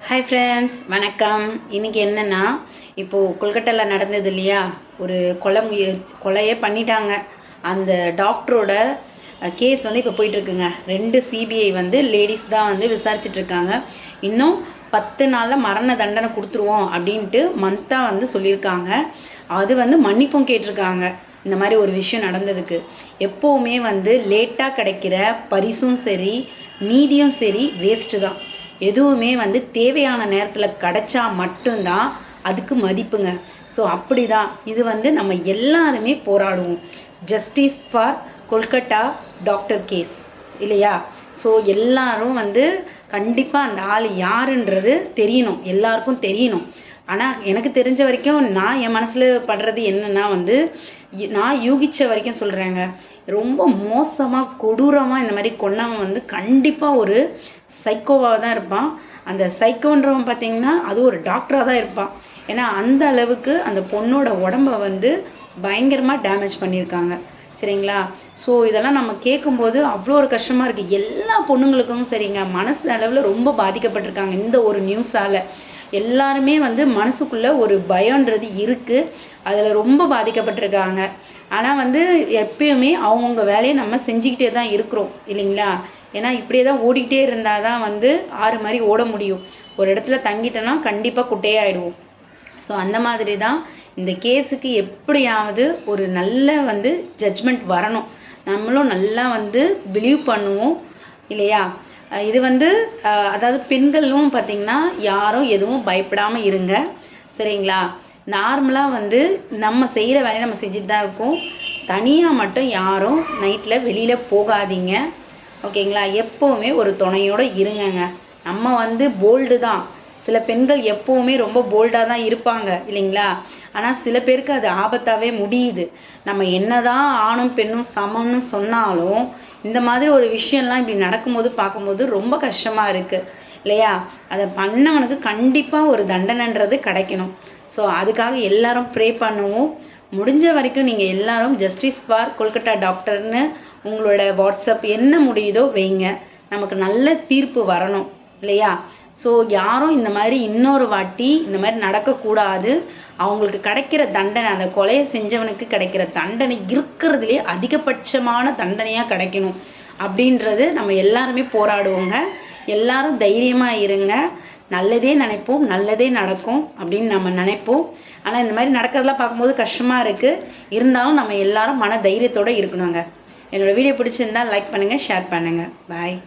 Hi friends, வணக்கம். இன்றைக்கி என்னென்னா, இப்போது கொல்கட்டாவில் நடந்தது இல்லையா, ஒரு கொலையே பண்ணிட்டாங்க. அந்த டாக்டரோட கேஸ் வந்து இப்போ போயிட்டுருக்குங்க. 2 சிபிஐ லேடிஸ் தான் விசாரிச்சிட்ருக்காங்க. இன்னும் 10 நாளில் மரண தண்டனை கொடுத்துருவோம் அப்படின்ட்டு மம்தா சொல்லியிருக்காங்க. அது மன்னிப்பும் கேட்டிருக்காங்க. இந்த மாதிரி ஒரு விஷயம் நடந்ததுக்கு எப்போவுமே லேட்டாக கிடைக்கிற பரிசும் சரி, நீதியும் சரி வேஸ்ட்டு தான். எதுவுமே தேவையான நேரத்தில் கிடச்சா மட்டும்தான் அதுக்கு மதிப்புங்க. ஸோ அப்படி தான் இது நம்ம எல்லாருமே போராடுவோம். Justice for Kolkata doctor case இல்லையா? ஸோ எல்லாரும் கண்டிப்பாக அந்த ஆள் யாருன்றது தெரியணும், எல்லாருக்கும் தெரியணும். ஆனால் எனக்கு தெரிஞ்ச வரைக்கும் நான் என் மனசில் படுறது என்னென்னா நான் யூகித்த வரைக்கும் சொல்கிறேங்க, ரொம்ப மோசமாக கொடூரமாக இந்த மாதிரி கொன்னவன் கண்டிப்பாக ஒரு சைக்கோவாக தான் இருப்பான். அந்த சைக்கோன்றவன் பார்த்திங்கன்னா அது ஒரு டாக்டராக தான் இருப்பான். ஏன்னா அந்த அளவுக்கு அந்த பொண்ணோட உடம்பை பயங்கரமாக டேமேஜ் பண்ணியிருக்காங்க. சரிங்களா? ஸோ இதெல்லாம் நம்ம கேட்கும்போது அவ்வளோ ஒரு கஷ்டமாக இருக்குது. எல்லா பொண்ணுங்களுக்கும் சரிங்க, மனசு அளவில் ரொம்ப பாதிக்கப்பட்டிருக்காங்க இந்த ஒரு நியூஸால். எல்லாருமே மனசுக்குள்ளே ஒரு பயன்றது இருக்குது, அதில் ரொம்ப பாதிக்கப்பட்டிருக்காங்க. ஆனால் எப்பயுமே அவங்கவுங்க வேலையை நம்ம செஞ்சுக்கிட்டே தான் இருக்கிறோம் இல்லைங்களா? ஏன்னா இப்படியே தான் ஓடிக்கிட்டே இருந்தால் தான் ஆறு மாதிரி ஓட முடியும். ஒரு இடத்துல தங்கிட்டோன்னா கண்டிப்பாக குட்டையாயிடுவோம். ஸோ அந்த மாதிரி தான் இந்த கேஸுக்கு எப்படியாவது ஒரு நல்ல ஜட்ஜ்மெண்ட் வரணும். நம்மளும் நல்லா பிலீவ் பண்ணுவோம் இல்லையா? இது அதாவது பெண்களும் பார்த்திங்கன்னா யாரும் எதுவும் பயப்படாமல் இருங்க. சரிங்களா? நார்மலாக நம்ம செய்கிற வேலையை நம்ம செஞ்சுட்டு தான் இருக்கோம். தனியாக மட்டும் யாரும் நைட்டில் வெளியில் போகாதீங்க. ஓகேங்களா? எப்போவுமே ஒரு துணையோடு இருங்கங்க. நம்ம போல்டு தான். சில பெண்கள் எப்போவுமே ரொம்ப போல்டாக தான் இருப்பாங்க இல்லைங்களா? ஆனால் சில பேருக்கு அது ஆபத்தாகவே முடியுது. நம்ம என்ன தான் ஆணும் பெண்ணும் சமம்னு சொன்னாலும் இந்த மாதிரி ஒரு விஷயம்லாம் இப்படி நடக்கும்போது பார்க்கும்போது ரொம்ப கஷ்டமாக இருக்குது இல்லையா? அதை பண்ணவனுக்கு கண்டிப்பாக ஒரு தண்டனைன்றது கிடைக்கணும். ஸோ அதுக்காக எல்லாரும் ப்ரே பண்ணுவோம். முடிஞ்ச வரைக்கும் நீங்கள் எல்லாரும் ஜஸ்டிஸ் ஃபார் கொல்கட்டா டாக்டர்னு உங்களோட வாட்ஸ்அப் என்ன முடியுதோ வைங்க. நமக்கு நல்ல தீர்ப்பு வரணும் இல்லையா? ஸோ யாரும் இந்த மாதிரி இன்னொரு வாட்டி இந்த மாதிரி நடக்கக்கூடாது. அவங்களுக்கு கிடைக்கிற தண்டனை, அந்த கொலையை செஞ்சவனுக்கு கிடைக்கிற தண்டனை இருக்கிறதுலே அதிகபட்சமான தண்டனையாக கிடைக்கணும் அப்படின்றது நம்ம எல்லாருமே போராடுவோங்க. எல்லாரும் தைரியமாக இருங்க. நல்லதே நினைப்போம், நல்லதே நடக்கும் அப்படின்னு நம்ம நினைப்போம். ஆனால் இந்த மாதிரி நடக்கிறதெல்லாம் பார்க்கும்போது கஷ்டமாக இருக்குது. இருந்தாலும் நம்ம எல்லாரும் மன தைரியத்தோடு இருக்கணுங்க. என்னோடய வீடியோ பிடிச்சிருந்தால் லைக் பண்ணுங்கள், ஷேர் பண்ணுங்கள். பாய்.